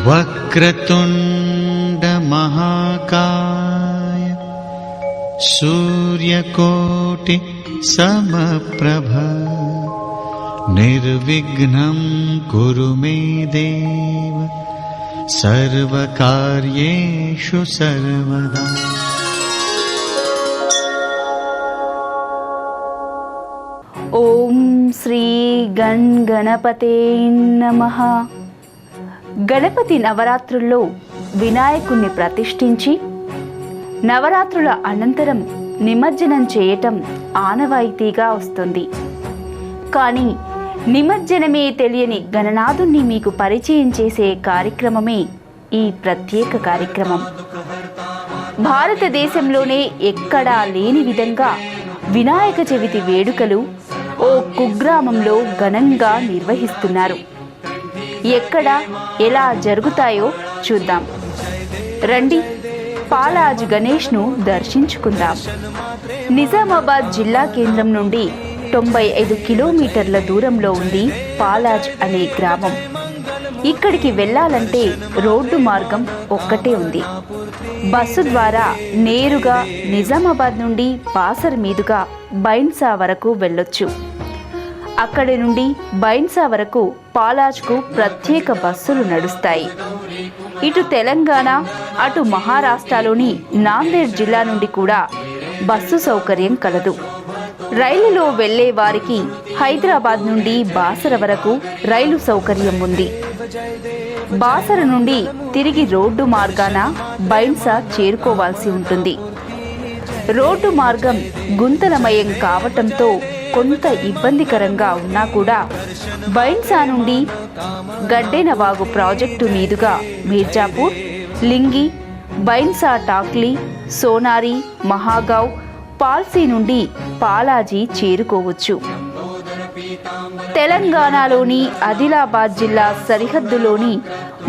वक्रतुंड महाकाय सूर्यकोटि समप्रभ निर्विघ्नं कुरु मे देव सर्वकार्येषु सर्वदा। ఓం శ్రీ గణపతే నమః. గణపతి నవరాత్రుల్లో వినాయకుణ్ణి ప్రతిష్ఠించి నవరాత్రుల అనంతరం నిమజ్జనం చేయటం ఆనవాయితీగా వస్తుంది. కానీ నిమజ్జనమే తెలియని గణనాథుణ్ణి మీకు పరిచయం చేసే కార్యక్రమమే ఈ ప్రత్యేక కార్యక్రమం. భారతదేశంలోనే ఎక్కడా లేని విధంగా వినాయక చవితి వేడుకలు ఓ కుగ్రామంలో ఘనంగా నిర్వహిస్తున్నారు. ఎక్కడ ఎలా జరుగుతాయో చూద్దాం రండి. పాలాజ్ గణేష్ను దర్శించుకుందాం. నిజామాబాద్ జిల్లా కేంద్రం నుండి 95 కిలోమీటర్ల దూరంలో ఉంది పాలాజ్ అనే గ్రామం. ఇక్కడికి వెళ్ళాలంటే రోడ్డు మార్గం ఒక్కటే ఉంది. బస్సు ద్వారా నేరుగా నిజామాబాద్ నుండి బాసర్ మీదుగా బైన్సా వరకు వెళ్ళొచ్చు. అక్కడి నుండి బైన్సా వరకు పాలాజ్కు ప్రత్యేక బస్సులు నడుస్తాయి. ఇటు తెలంగాణ అటు మహారాష్ట్రలోని నాందేడ్ జిల్లా నుండి కూడా బస్సు సౌకర్యం కలదు. రైలులో వెళ్లే వారికి హైదరాబాద్ నుండి బాసర వరకు రైలు సౌకర్యం ఉంది. బాసర నుండి తిరిగి రోడ్డు మార్గాన బైన్సా చేరుకోవాల్సి ఉంటుంది. రోడ్డు మార్గం గుంతలమయం కావటంతో కొంత ఇబ్బందికరంగా ఉన్నా కూడా బైన్సా నుండి గడ్డెనవాగు ప్రాజెక్టు మీదుగా మీర్జాపూర్, లింగి, బైన్సా టాక్లీ, సోనారి, మహాగావ్, పాల్సీ నుండి పాలాజీ చేరుకోవచ్చు. తెలంగాణలోని ఆదిలాబాద్ జిల్లా సరిహద్దులోని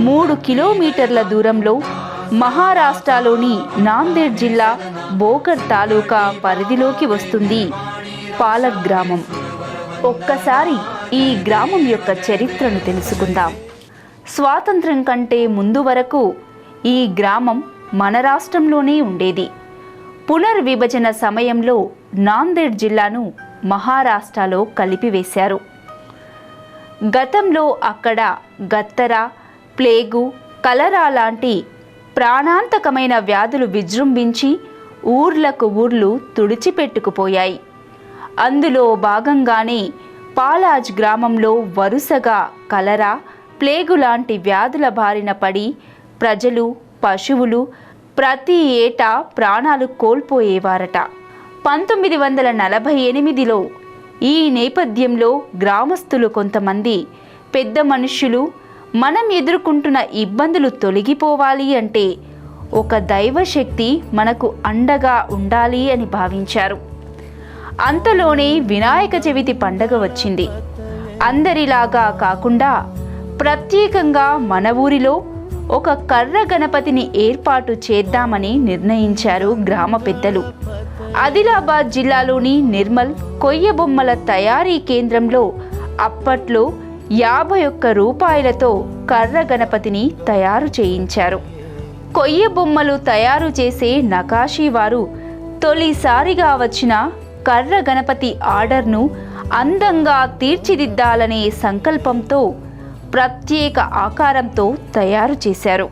3 కిలోమీటర్ల దూరంలో మహారాష్ట్రలోని నాందేడ్ జిల్లా బోకర్ తాలూకా పరిధిలోకి వస్తుంది పాలక్ గ్రామం. ఒక్కసారి ఈ గ్రామం యొక్క చరిత్రను తెలుసుకుందాం. స్వాతంత్ర్యం కంటే ముందు వరకు ఈ గ్రామం మన రాష్ట్రంలోనే ఉండేది. పునర్విభజన సమయంలో నాందేడ్ జిల్లాను మహారాష్ట్రలో కలిపివేశారు. గతంలో అక్కడ గత్తర, ప్లేగు, కలరా లాంటి ప్రాణాంతకమైన వ్యాధులు విజృంభించి ఊర్లకు ఊర్లు తుడిచిపెట్టుకుపోయాయి. అందులో భాగంగానే పాలాజ్ గ్రామంలో వరుసగా కలరా, ప్లేగు లాంటి వ్యాధుల బారిన పడి ప్రజలు, పశువులు ప్రతి ఏటా ప్రాణాలు కోల్పోయేవారట. 1948లో ఈ నేపథ్యంలో గ్రామస్తులు కొంతమంది పెద్ద మనుష్యులు మనం ఎదుర్కొంటున్న ఇబ్బందులు తొలగిపోవాలి అంటే ఒక దైవశక్తి మనకు అండగా ఉండాలి అని భావించారు. అంతలోనే వినాయక చవితి పండగ వచ్చింది. అందరిలాగా కాకుండా ప్రత్యేకంగా మన ఊరిలో ఒక కర్ర గణపతిని ఏర్పాటు చేద్దామని నిర్ణయించారు గ్రామ పెద్దలు. ఆదిలాబాద్ జిల్లాలోని నిర్మల్ కొయ్య బొమ్మల తయారీ కేంద్రంలో అప్పట్లో 51 రూపాయలతో కర్ర గణపతిని తయారు చేయించారు. కొయ్య బొమ్మలు తయారు చేసే నకాషీ వారు తొలిసారిగా వచ్చిన కర్ర గణపతి ఆర్డర్ను అందంగా తీర్చిదిద్దాలనే సంకల్పంతో ప్రత్యేక ఆకారంతో తయారు చేశారు.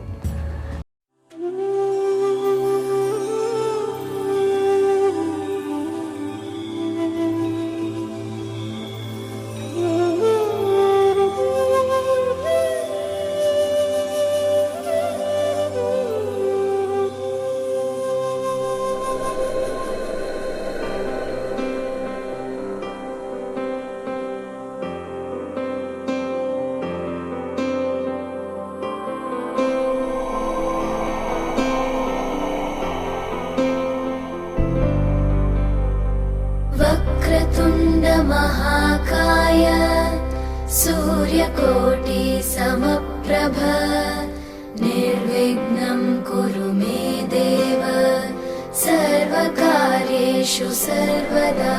महाकाय सूर्यकोटि समप्रभ निर्विघ्नं कुरु मे देव सर्वकार्येषु सर्वदा।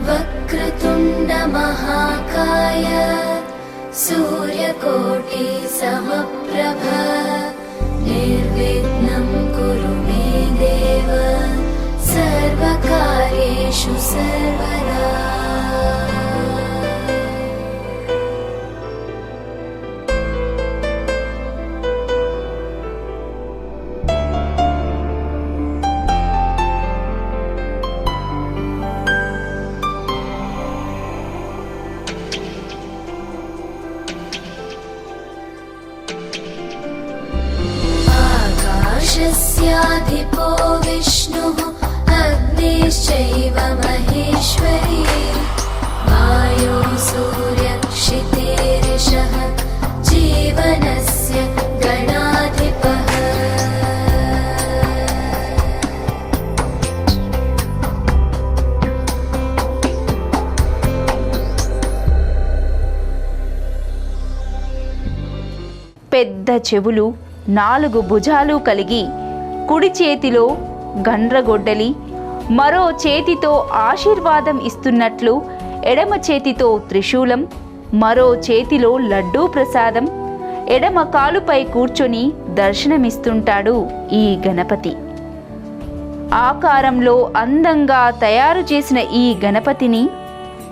वक्रतुण्ड महाकाय महाकाय सूर्यकोटि समप्रभ निर्विघ्नं कुरु मे देव सर्वकार्येषु सर्वदा। आकाशस्याधिपो विष्णुः अग्निश्चैव महेश्वरी वायो सूर्यक्षितेरिषः जीवनस्य गणाधिपः। పెద్ద చెవులు, 4 భుజాలు కలిగి కుడి చేతిలో గండ్రగొడ్డలి, మరో చేతితో ఆశీర్వాదం ఇస్తున్నట్లు ఎడమ చేతితో త్రిశూలం, మరో చేతిలో లడ్డూ ప్రసాదం, ఎడమ కాలుపై కూర్చొని దర్శనమిస్తుంటాడు ఈ గణపతి. ఆకారంలో అందంగా తయారు చేసిన ఈ గణపతిని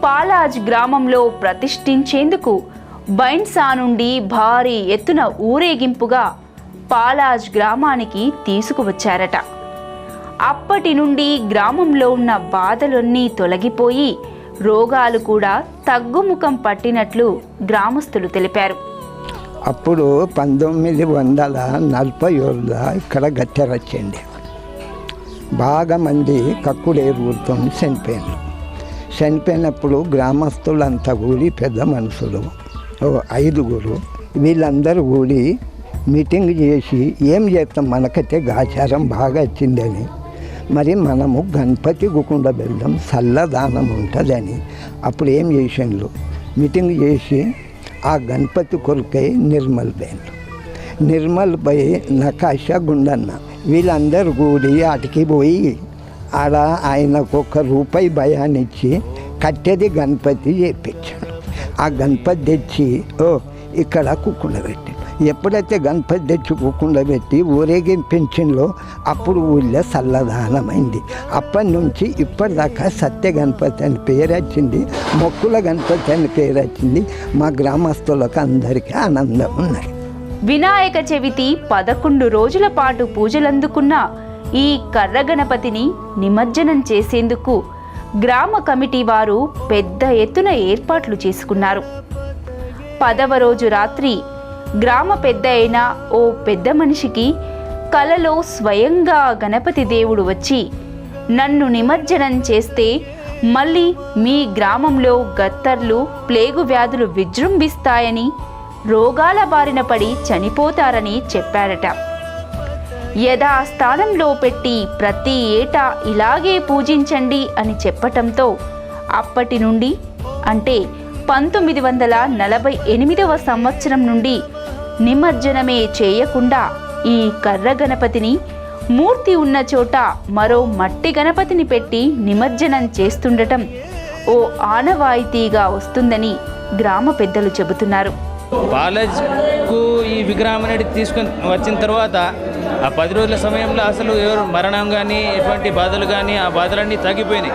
పాలాజ్ గ్రామంలో ప్రతిష్ఠించేందుకు బైన్సా నుండి భారీ ఎత్తున ఊరేగింపుగా పాలాజ్ గ్రామానికి తీసుకువచ్చారట. అప్పటి నుండి గ్రామంలో ఉన్న బాధలన్నీ తొలగిపోయి రోగాలు కూడా తగ్గుముఖం పట్టినట్లు గ్రామస్తులు తెలిపారు. అప్పుడు 1940 ఇక్కడ గత్తెర వచ్చింది. బాగా మంది కక్కుడేరుతో చనిపోయినప్పుడు గ్రామస్తులంతా కూడి పెద్ద మనుషులు 5 వీళ్ళందరూ కూడి మీటింగ్ చేసి ఏం చేస్తాం, మనకైతే ఆచారం బాగా వచ్చిందని, మరి మనము గణపతి గుకుండా వెళ్దాం, చల్లదానం ఉంటుందని అప్పుడు ఏం చేసిండ్రు, మీటింగ్ చేసి ఆ గణపతి కొరకై నిర్మల్ పోయి నకాశ గుండన్న వీళ్ళందరూ కూడి అటుకి పోయి ఆడ ఆయనకు ₹1 భయాన్నిచ్చి కట్టేది గణపతి చేయించాడు. ఆ గణపతి తెచ్చి ఇక్కడ కుక్కుండా పెట్టి, ఎప్పుడైతే గణపతి తెచ్చి కుక్కుండా పెట్టి ఊరేగింపించిందో అప్పుడు ఊళ్ళో చల్లదానమైంది. అప్పటి నుంచి ఇప్పటిదాకా సత్య గణపతి అని పేరు వచ్చింది, మొక్కుల గణపతి అని పేరు వచ్చింది. మా గ్రామస్తులకు అందరికీ ఆనందం ఉన్నాయి. వినాయక చవితి 11 రోజుల పాటు పూజలందుకున్న ఈ కర్ర గణపతిని నిమజ్జనం చేసేందుకు గ్రామ కమిటీ వారు పెద్ద ఎత్తున ఏర్పాట్లు చేసుకున్నారు. 10వ రోజు రాత్రి గ్రామ పెద్ద అయిన ఓ పెద్ద మనిషికి కలలో స్వయంగా గణపతి దేవుడు వచ్చి, నన్ను నిమజ్జనం చేస్తే మళ్ళీ మీ గ్రామంలో గత్తర్లు, ప్లేగు వ్యాధులు విజృంభిస్తాయని, రోగాల బారిన పడి చనిపోతారని చెప్పారట. యథాస్థానంలో పెట్టి ప్రతి ఏటా ఇలాగే పూజించండి అని చెప్పటంతో అప్పటి నుండి అంటే 1948వ సంవత్సరం నుండి నిమజ్జనమే చేయకుండా ఈ కర్ర గణపతిని మూర్తి ఉన్న చోట మరో మట్టి గణపతిని పెట్టి నిమజ్జనం చేస్తుండటం ఓ ఆనవాయితీగా వస్తుందని గ్రామ పెద్దలు చెబుతున్నారు. పాలజ్కు ఈ విగ్రహం అనేది తీసుకొని వచ్చిన తర్వాత ఆ 10 రోజుల సమయంలో అసలు ఎవరు మరణం కానీ ఎటువంటి బాధలు కానీ ఆ బాధలన్నీ తగ్గిపోయిన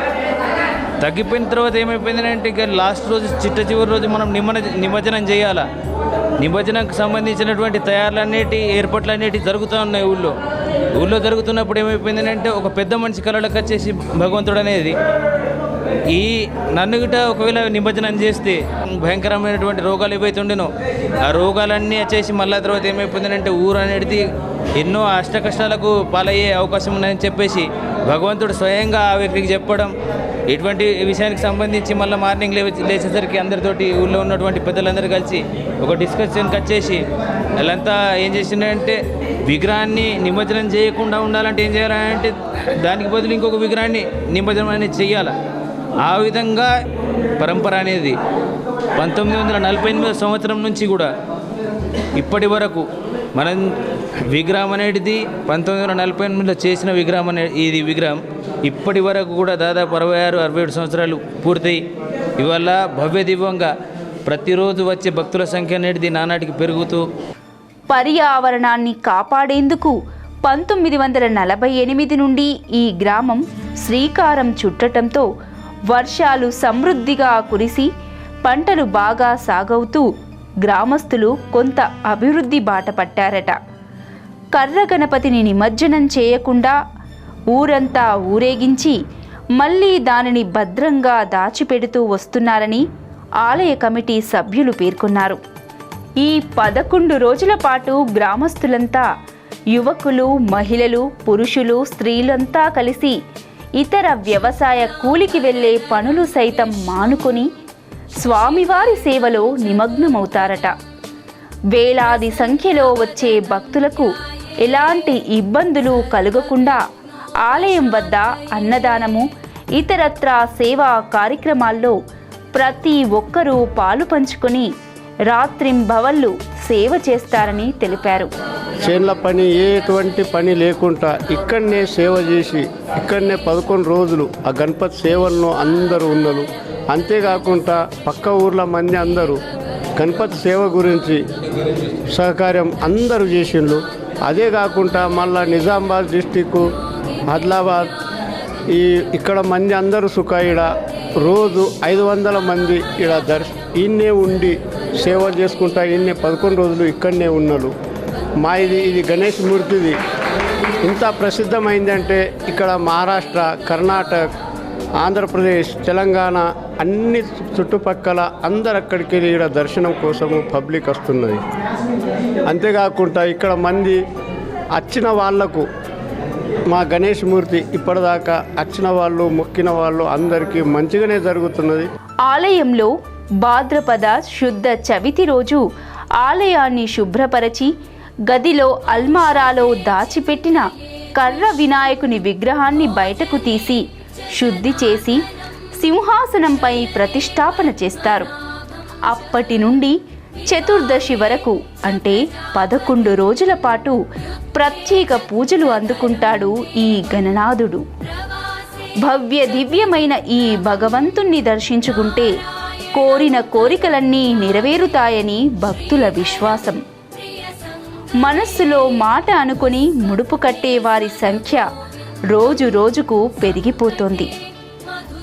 తర్వాత ఏమైపోయిందంటే ఇక లాస్ట్ రోజు చివరి రోజు మనం నిమజ్జనం చేయాలా. నిమజ్జనంకు సంబంధించినటువంటి తయారులన్నిటి ఏర్పాట్లన్నిటి జరుగుతూ ఉన్నాయి. ఊళ్ళో జరుగుతున్నప్పుడు ఏమైపోయిందంటే ఒక పెద్ద మనిషి కళలకు వచ్చేసి భగవంతుడు అనేది ఈ నన్ను గిట ఒకవేళ నిమజ్జనం చేస్తే భయంకరమైనటువంటి రోగాలు ఏవైతే ఉండేనో ఆ రోగాలన్నీ వచ్చేసి మళ్ళీ తర్వాత ఏమైపోయిందంటే ఊరు అనేది ఎన్నో అష్ట కష్టాలకు పాలయ్యే అవకాశం ఉందని చెప్పేసి భగవంతుడు స్వయంగా ఆ వ్యక్తికి చెప్పడం, ఇటువంటి విషయానికి సంబంధించి మళ్ళీ మార్నింగ్ లేచేసరికి అందరితోటి ఊళ్ళో ఉన్నటువంటి పెద్దలందరూ కలిసి ఒక డిస్కషన్కి వచ్చేసి వాళ్ళంతా ఏం చేసిందంటే విగ్రహాన్ని నిమజ్జనం చేయకుండా ఉండాలంటే ఏం చేయాలంటే దానికి బదులు ఇంకొక విగ్రహాన్ని నిమజ్జనం అనేది చేయాలి. ఆ విధంగా పరంపర అనేది 1948 సంవత్సరం నుంచి కూడా ఇప్పటి వరకు మనం విగ్రహం అనేది 1948లో చేసిన విగ్రహం ఇది విగ్రహం ఇప్పటి వరకు కూడా దాదాపు 66-67 సంవత్సరాలు పూర్తయి ఇవాళ భవ్య దివ్యంగా ప్రతిరోజు వచ్చే భక్తుల సంఖ్య అనేది నానాటికి పెరుగుతూ పర్యావరణాన్ని కాపాడేందుకు 1948 నుండి ఈ గ్రామం శ్రీకారం చుట్టటంతో వర్షాలు సమృద్ధిగా కురిసి పంటలు బాగా సాగవుతూ గ్రామస్తులు కొంత అభివృద్ధి బాట పట్టారట. కర్ర గణపతిని నిమజ్జనం చేయకుండా ఊరంతా ఊరేగించి మళ్ళీ దానిని భద్రంగా దాచిపెడుతూ వస్తున్నారని ఆలయ కమిటీ సభ్యులు పేర్కొన్నారు. ఈ 11 రోజుల పాటు గ్రామస్తులంతా యువకులు, మహిళలు, పురుషులు, స్త్రీలంతా కలిసి ఇతర వ్యవసాయ కూలికి వెళ్ళే పనులు సైతం మానుకొని స్వామివారి సేవలో నిమగ్నమవుతారట. వేలాది సంఖ్యలో వచ్చే భక్తులకు ఎలాంటి ఇబ్బందులు కలుగకుండా ఆలయం వద్ద అన్నదానము, ఇతరత్రా సేవా కార్యక్రమాల్లో ప్రతి ఒక్కరూ పాలు పంచుకొని రాత్రింబవళ్ళు సేవ చేస్తారని తెలిపారు. చేన్ల పని ఎటువంటి పని లేకుండా ఇక్కడనే సేవ చేసి ఇక్కడనే 11 రోజులు ఆ గణపతి సేవలను అందరూ ఉన్నారు. అంతేకాకుండా పక్క ఊర్ల మంది అందరూ గణపతి సేవ గురించి సహకార్యం అందరూ చేసిండ్రు. అదే కాకుండా మళ్ళా నిజామాబాద్ డిస్టిక్, ఆదిలాబాద్ ఇక్కడ మంది అందరూ సుఖాయిడ రోజు 500 మంది ఇక్కడ ఈయన్నే ఉండి సేవలు చేసుకుంటా ఈయన్నే 11 రోజులు ఇక్కడనే ఉన్నారు. మా ఇది గణేష్ మూర్తిది ఇంత ప్రసిద్ధమైందంటే ఇక్కడ మహారాష్ట్ర, కర్ణాటక, ఆంధ్రప్రదేశ్, తెలంగాణ అన్ని చుట్టుపక్కల అందరు అక్కడికి వెళ్ళి ఇక్కడ దర్శనం కోసము పబ్లిక్ వస్తున్నది. అంతేకాకుండా ఇక్కడ మంది వచ్చిన వాళ్లకు మా గణేష్ మూర్తి ఇప్పటిదాకా వచ్చిన వాళ్ళు, మొక్కిన వాళ్ళు అందరికీ మంచిగానే జరుగుతున్నది. ఆలయంలో భాద్రపద శుద్ధ చవితి రోజు ఆలయాన్ని శుభ్రపరచి గదిలో అల్మారాలో దాచిపెట్టిన కర్ర వినాయకుని విగ్రహాన్ని బయటకు తీసి శుద్ధి చేసి సింహాసనంపై ప్రతిష్టాపన చేస్తారు. అప్పటి నుండి చతుర్దశి వరకు అంటే 11 రోజుల పాటు ప్రత్యేక పూజలు అందుకుంటాడు ఈ గణనాథుడు. భవ్య దివ్యమైన ఈ భగవంతుణ్ణి దర్శించుకుంటే కోరిన కోరికలన్నీ నెరవేరుతాయని భక్తుల విశ్వాసం. మనస్సులో మాట అనుకొని ముడుపు కట్టే వారి సంఖ్య రోజు రోజుకు పెరిగిపోతోంది.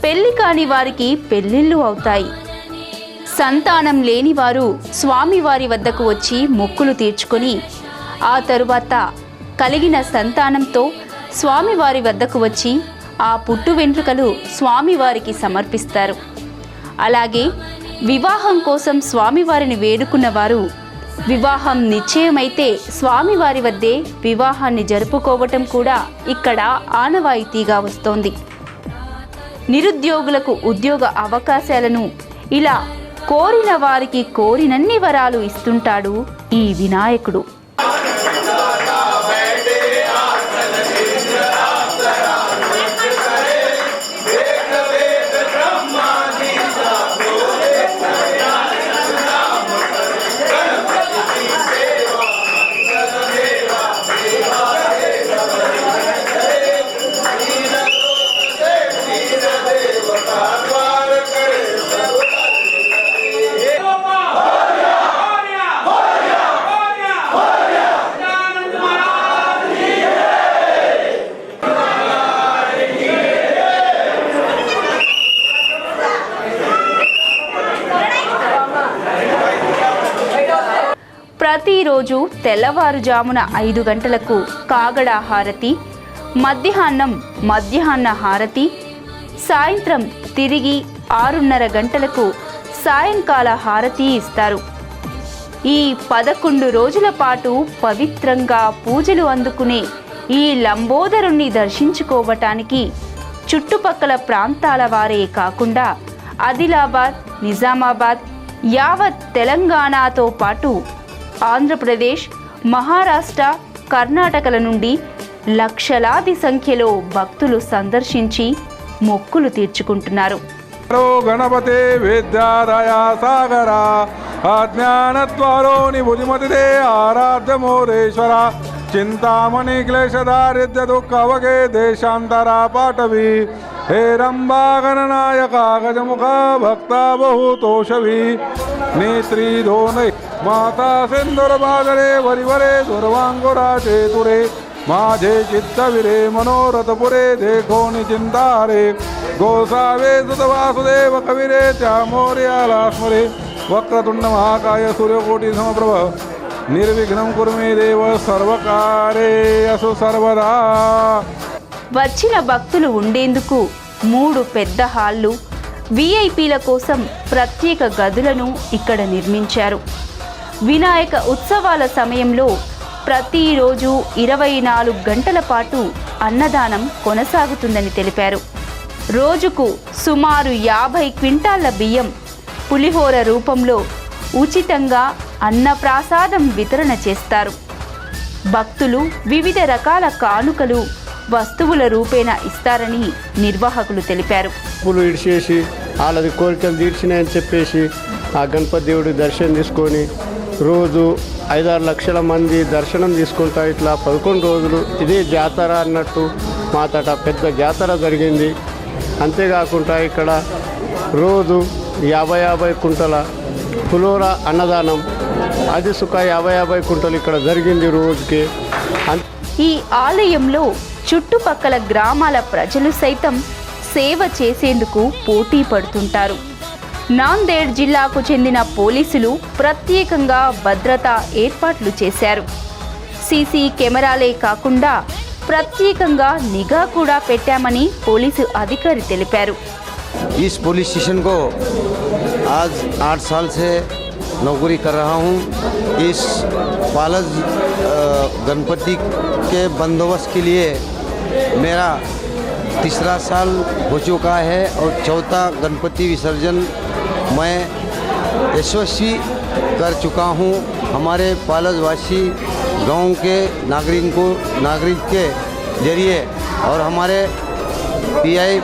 పెళ్లి కాని వారికి పెళ్లిళ్ళు అవుతాయి. సంతానం లేని వారు స్వామివారి వద్దకు వచ్చి మొక్కులు తీర్చుకొని ఆ తరువాత కలిగిన సంతానంతో స్వామివారి వద్దకు వచ్చి ఆ పుట్టు వెంట్రుకలు స్వామివారికి సమర్పిస్తారు. అలాగే వివాహం కోసం స్వామివారిని వేడుకున్న వారు వివాహం నిశ్చయమైతే స్వామివారి వద్దే వివాహాన్ని జరుపుకోవటం కూడా ఇక్కడ ఆనవాయితీగా వస్తోంది. నిరుద్యోగులకు ఉద్యోగ అవకాశాలను ఇలా కోరిన వారికి కోరినన్ని వరాలు ఇస్తుంటాడు ఈ వినాయకుడు. ప్రతిరోజు తెల్లవారుజామున 5 గంటలకు కాగడ హారతి, మధ్యాహ్న హారతి, సాయంత్రం తిరిగి 6:30 గంటలకు సాయంకాల హారతి ఇస్తారు. ఈ 11 రోజుల పాటు పవిత్రంగా పూజలు అందుకునే ఈ లంబోదరుణ్ణి దర్శించుకోవటానికి చుట్టుపక్కల ప్రాంతాల వారే కాకుండా ఆదిలాబాద్, నిజామాబాద్, యావత్ తెలంగాణతో పాటు ఆంధ్రప్రదేశ్, మహారాష్ట్ర, కర్ణాటకల నుండి లక్షలాది సంఖ్యలో భక్తులు సందర్శించి మొక్కులు తీర్చుకుంటున్నారు. గణపతే విద్యాదయా సాగర అజ్ఞానద్వారో నిబుధిమతిదే ఆరాధ్యమోరేశ్వర చింతామణి క్లేశదారిద్ర్య దుఃఖవగే దేశాంతరా పాటవి హే రంభా గణనాయక గజముఖ భక్త బహుతోషవి नेत्री धोने माता सिंदूरबादरे वरिवरे दुर्वांगुरा चेतुरे माझे चित्तविरे मनोरथपुरे देखो निचिंतारे गोसावे सुत वासुदेव कविरे चामोर्यालास्मरे वक्रतुंड महाकाय सूर्यकोटि समप्रभ निर्विघ्नं कुरु मे देव सर्वकार्येषु सर्वदा. వచ్చిన భక్తులు ఉండేందుకు 3 పెద్ద హాళ్ళు, విఐపీల కోసం ప్రత్యేక గదులను ఇక్కడ నిర్మించారు. వినాయక ఉత్సవాల సమయంలో ప్రతిరోజు 24 గంటల పాటు అన్నదానం కొనసాగుతుందని తెలిపారు. రోజుకు సుమారు 50 క్వింటాళ్ల బియ్యం పులిహోర రూపంలో ఉచితంగా అన్నప్రసాదం వితరణ చేస్తారు. భక్తులు వివిధ రకాల కానుకలు వస్తువుల రూపేణ ఇస్తారని నిర్వాహకులు తెలిపారు. పూలు ఇడిచేసి వాళ్ళది కోరికలు తీర్చినాయని చెప్పేసి ఆ గణపతి దేవుడి దర్శనం తీసుకొని రోజు 5-6 లక్షల మంది దర్శనం తీసుకుంటా ఇట్లా 11 రోజులు ఇదే జాతర అన్నట్టు మాతట పెద్ద జాతర జరిగింది. అంతేకాకుండా ఇక్కడ రోజు 50 కుంటల పులిహోర అన్నదానం అది సుఖ 50 కుంటలు ఇక్కడ జరిగింది రోజుకి. ఈ ఆలయంలో చుట్టుపక్కల గ్రామాల ప్రజలు సైతం సేవ చేసేందుకు పోటీ పడుతుంటారు. నాందేడ్ జిల్లాకు చెందిన పోలీసులు ప్రత్యేకంగా భద్రతా ఏర్పాట్లు చేశారు. సీసీ కెమెరాలే కాకుండా ప్రత్యేకంగా నిఘా కూడా పెట్టామని పోలీసు అధికారి తెలిపారు. इस पुलिस स्टेशन को आज 8 साल से नौकरी कर रहा हूँ. इस पालज गणपति के बंदोबस्त के लिए मेरा 3रा साल हो चुका है और 4था गणपति विसर्जन मैं यशस्वी कर चुका हूँ. हमारे पालजवासी गांव के नागरिक के जरिए और हमारे पीआई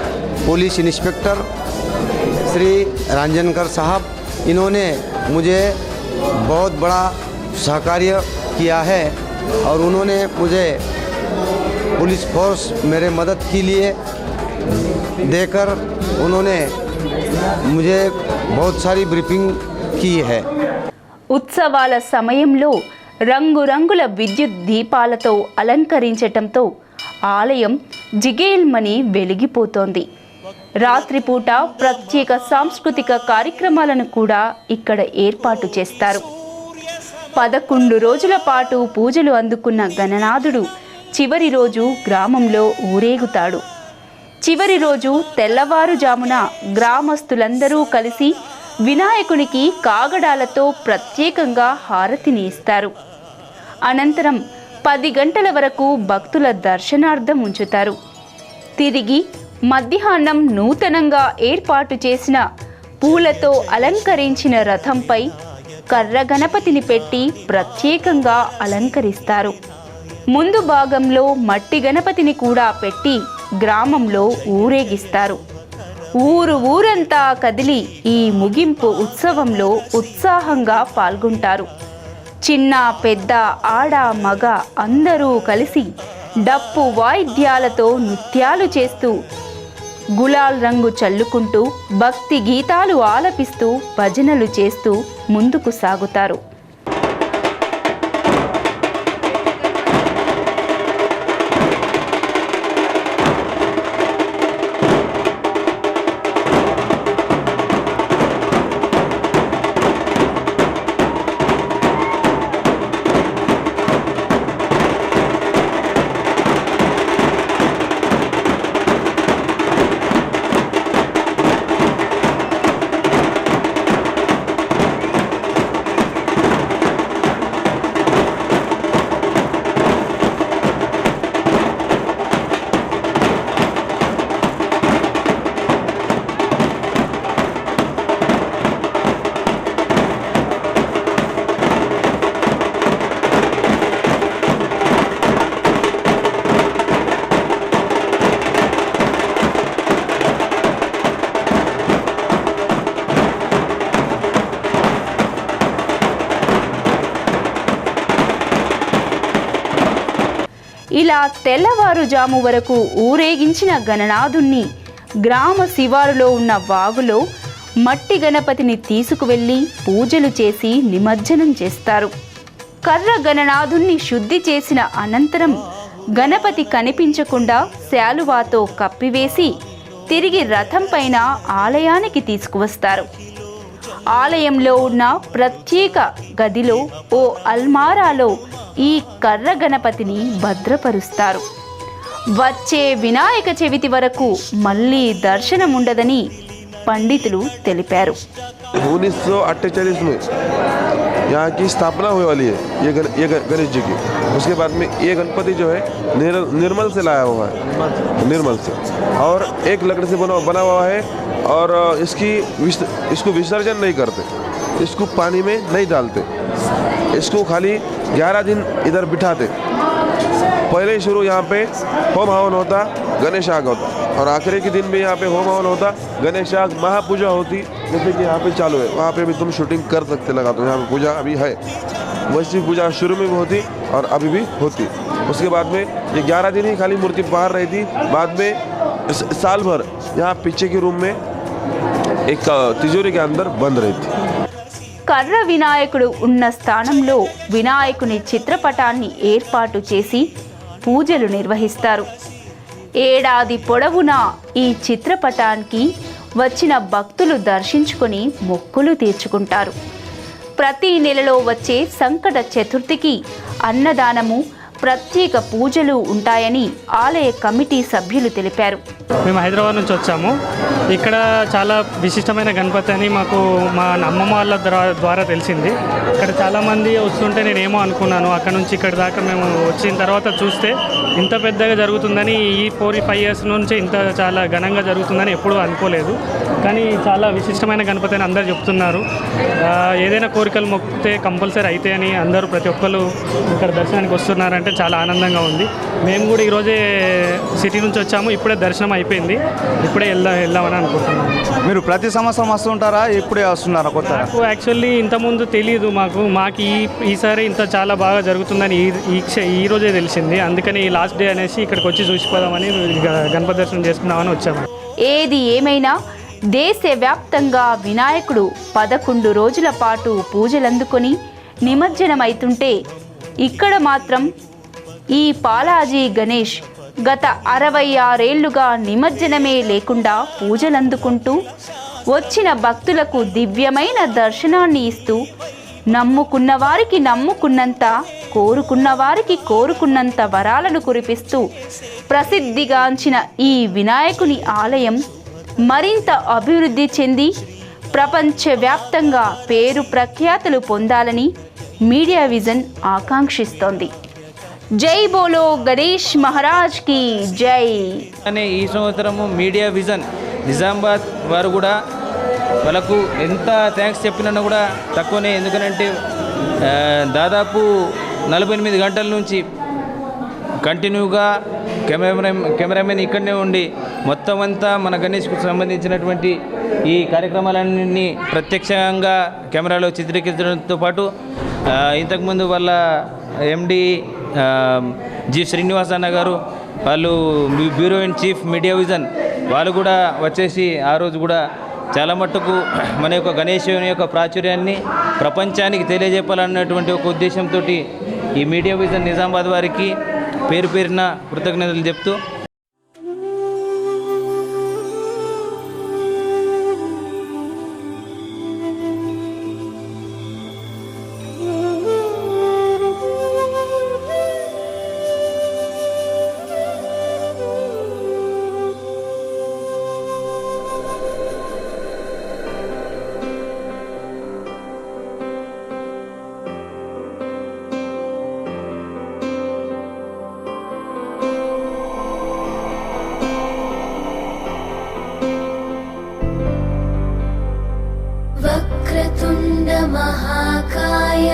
पुलिस इंस्पेक्टर श्री रंजनकर साहब इन्होंने मुझे बहुत बड़ा सहकार्य किया है और उन्होंने मुझे पुलिस फोर्स मेरे मदद के लिए देकर उन्होंने मुझे बहुत सारी ब्रीफिंग की है. ఉత్సవాల సమయంలో రంగురంగుల విద్యుత్ దీపాలతో అలంకరించటంతో ఆలయం జిగేల్మని వెలిగిపోతోంది. రాత్రిపూట ప్రత్యేక సాంస్కృతిక కార్యక్రమాలను కూడా ఇక్కడ ఏర్పాటు చేస్తారు. 11 రోజుల పాటు పూజలు అందుకున్న గణనాథుడు చివరి రోజు గ్రామంలో ఊరేగుతాడు. చివరి రోజు తెల్లవారుజామున గ్రామస్తులందరూ కలిసి వినాయకునికి కాగడాలతో ప్రత్యేకంగా హారతిని ఇస్తారు. అనంతరం 10 గంటల వరకు భక్తుల దర్శనార్థం ఉంచుతారు. తిరిగి మధ్యాహ్నం నూతనంగా ఏర్పాటు చేసిన పూలతో అలంకరించిన రథంపై కర్ర గణపతిని పెట్టి ప్రత్యేకంగా అలంకరిస్తారు. ముందు భాగంలో మట్టి గణపతిని కూడా పెట్టి గ్రామంలో ఊరేగిస్తారు. ఊరంతా కదిలి ఈ ముగింపు ఉత్సవంలో ఉత్సాహంగా పాల్గొంటారు. చిన్న పెద్ద ఆడ మగ అందరూ కలిసి డప్పు వాయిద్యాలతో నృత్యాలు చేస్తూ గులాల్ రంగు చల్లుకుంటూ భక్తి గీతాలు ఆలపిస్తూ భజనలు చేస్తూ ముందుకు సాగుతారు. ఇలా తెల్లవారుజాము వరకు ఊరేగించిన గణనాథుణ్ణి గ్రామ శివారులో ఉన్న వాగులో మట్టి గణపతిని తీసుకువెళ్ళి పూజలు చేసి నిమజ్జనం చేస్తారు. కర్ర గణనాథుణ్ణి శుద్ధి చేసిన అనంతరం గణపతి కనిపించకుండా శాలువాతో కప్పివేసి తిరిగి రథం పైన ఆలయానికి తీసుకువస్తారు. ఆలయంలో ఉన్న ప్రత్యేక గదిలో ఓ అల్మారాలో ఈ కర్ర గణపతిని భద్రపరుస్తారు. వచ్చే వినాయక చవితి వరకు మళ్ళీ దర్శనముండదని పండితులు తెలిపారు. 1948 में यहाँ की स्थापना होने वाली है ये गणेश जी की। उसके बाद में ये गणपति जो है निर्मल से लाया हुआ है, निर्मल से, और एक लकड़ी से बना हुआ है। और इसको विसर्जन नहीं करते, इसको पानी में नहीं डालते, इसको खाली 11 दिन इधर बिठाते। पहले शुरू यहाँ पे होम हवन होता, गणेश याग होता, और आखिरी के दिन भी यहाँ पे होम हवन होता, गणेश याग महापूजा होती, जैसे कि यहाँ पे चालू है। वहाँ पे भी तुम शूटिंग कर सकते, लगा तो यहाँ पे पूजा अभी है। वैसी पूजा शुरू में भी होती और अभी भी होती। उसके बाद में ये 11 दिन ही खाली मूर्ति बाहर रही थी। बाद में साल भर यहाँ पीछे के रूम में एक तिजोरी के अंदर बंद रही थी। కర్ర వినాయకుడు ఉన్న స్థానంలో వినాయకుని చిత్రపటాన్ని ఏర్పాటు చేసి పూజలు నిర్వహిస్తారు. ఏడాది పొడవునా ఈ చిత్రపటానికి వచ్చిన భక్తులు దర్శించుకొని మొక్కులు తీర్చుకుంటారు. ప్రతి నెలలో వచ్చే సంకట చతుర్థికి అన్నదానము, ప్రత్యేక పూజలు ఉంటాయని ఆలయ కమిటీ సభ్యులు తెలిపారు. మేము హైదరాబాద్ నుంచి వచ్చాము. ఇక్కడ చాలా విశిష్టమైన గణపతి అని మాకు మా అమ్మమ్మ వాళ్ళ ద్వారా తెలిసింది. ఇక్కడ చాలామంది వస్తుంటే నేనేమో అనుకున్నాను. అక్కడ నుంచి ఇక్కడ దాకా మేము వచ్చిన తర్వాత చూస్తే ఇంత పెద్దగా జరుగుతుందని, ఈ 4-5 ఇయర్స్ నుంచి ఇంత చాలా ఘనంగా జరుగుతుందని ఎప్పుడూ అనుకోలేదు. కానీ చాలా విశిష్టమైన గణపతి అని అందరూ చెప్తున్నారు. ఏదైనా కోరికలు మొక్కితే కంపల్సరీ అయితే అని అందరూ ప్రతి ఒక్కరు ఇక్కడ దర్శనానికి వస్తున్నారంటే చాలా ఆనందంగా ఉంది. మేము కూడా ఈరోజే సిటీ నుంచి వచ్చాము. ఇప్పుడే దర్శనం అయిపోయింది. ఇప్పుడే వెళ్దామని అనుకుంటున్నాము. మీరు ప్రతి సంవత్సరం వస్తుంటారా, ఇప్పుడే వస్తున్నారా కొత్త? నాకు యాక్చువల్లీ ఇంతకుముందు తెలియదు. మాకు ఈసారి ఇంత చాలా బాగా జరుగుతుందని ఈ రోజే తెలిసింది. అందుకని లాస్ట్ డే అనేసి ఇక్కడికి వచ్చి చూసిపోదామని గణపతి దర్శనం చేసుకుందామని వచ్చాము. ఏది ఏమైనా దేశవ్యాప్తంగా వినాయకుడు 11 రోజుల పాటు పూజలందుకొని నిమజ్జనమైతుంటే ఇక్కడ మాత్రం ఈ పాలాజీ గణేష్ గత 66 ఏళ్లుగా నిమజ్జనమే లేకుండా పూజలందుకుంటూ వచ్చిన భక్తులకు దివ్యమైన దర్శనాన్ని ఇస్తూ నమ్ముకున్న వారికి నమ్ముకున్నంత, కోరుకున్న వారికి కోరుకున్నంత వరాలను కురిపిస్తూ ప్రసిద్ధిగాంచిన ఈ వినాయకుని ఆలయం మరింత అభివృద్ధి చెంది ప్రపంచవ్యాప్తంగా పేరు ప్రఖ్యాతులు పొందాలని మీడియా విజన్ ఆకాంక్షిస్తోంది. జై బోలో గణేష్ మహారాజ్ కి జై. అనే ఈ సంవత్సరము మీడియా విజన్ నిజామాబాద్ వారు కూడా వాళ్ళకు ఎంత థ్యాంక్స్ చెప్పినా కూడా తక్కువనే. ఎందుకంటే దాదాపు 48 గంటల నుంచి కంటిన్యూగా కెమెరామెన్ ఇక్కడనే ఉండి మొత్తం అంతా మన గణేష్కు సంబంధించినటువంటి ఈ కార్యక్రమాలన్నీ ప్రత్యక్షంగా కెమెరాలో చిత్రీకరించడంతో పాటు ఇంతకుముందు వాళ్ళ ఎండి జి శ్రీనివాస్ అన్న గారు, వాళ్ళు bureau in chief media vision వాళ్ళు కూడా వచ్చేసి ఆ రోజు కూడా చాలా మట్టుకు మన యొక్క గణేశుని యొక్క ప్రాచుర్యాన్ని ప్రపంచానికి తెలియజెప్పాలన్నటువంటి ఒక ఉద్దేశంతో ఈ మీడియా విజన్ నిజామాబాద్ వారికి పేరు పేరున కృతజ్ఞతలు చెప్తూ महाकाय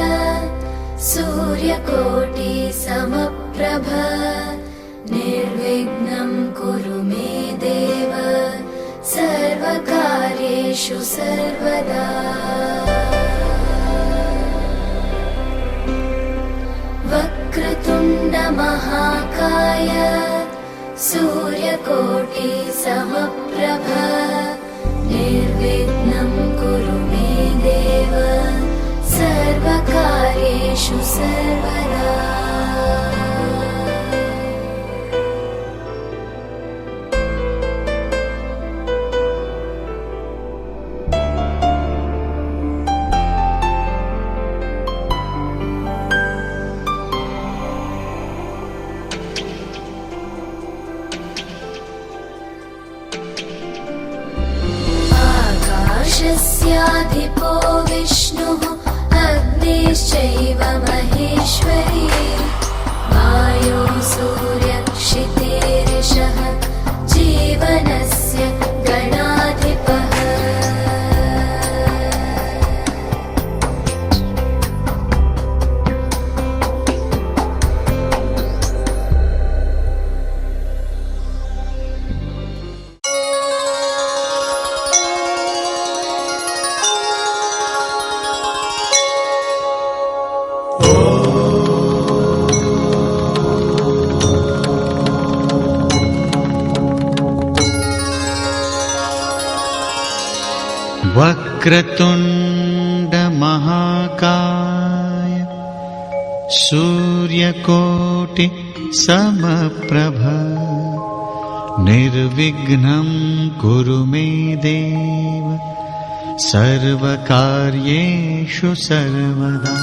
सूर्यकोटि समप्रभ निर्विघ्नं कुरु मे देव सर्वकार्येषु सर्वदा। वक्रतुण्ड महाकाय सूर्यकोटि समप्रभ निर्विघ्नं कार्येषु सर्वदा आकाशस्याधिपो विष्णुः अग्निश्चैव महेश्वरी वायो सूर्यक्षितेरिषः जीवनस्य गणाधिपः वक्रतुण्डमहाकाय सूर्यकोटि समप्रभ निर्विघ्नं कुरु मे देव सर्वकार्येषु सर्वदा।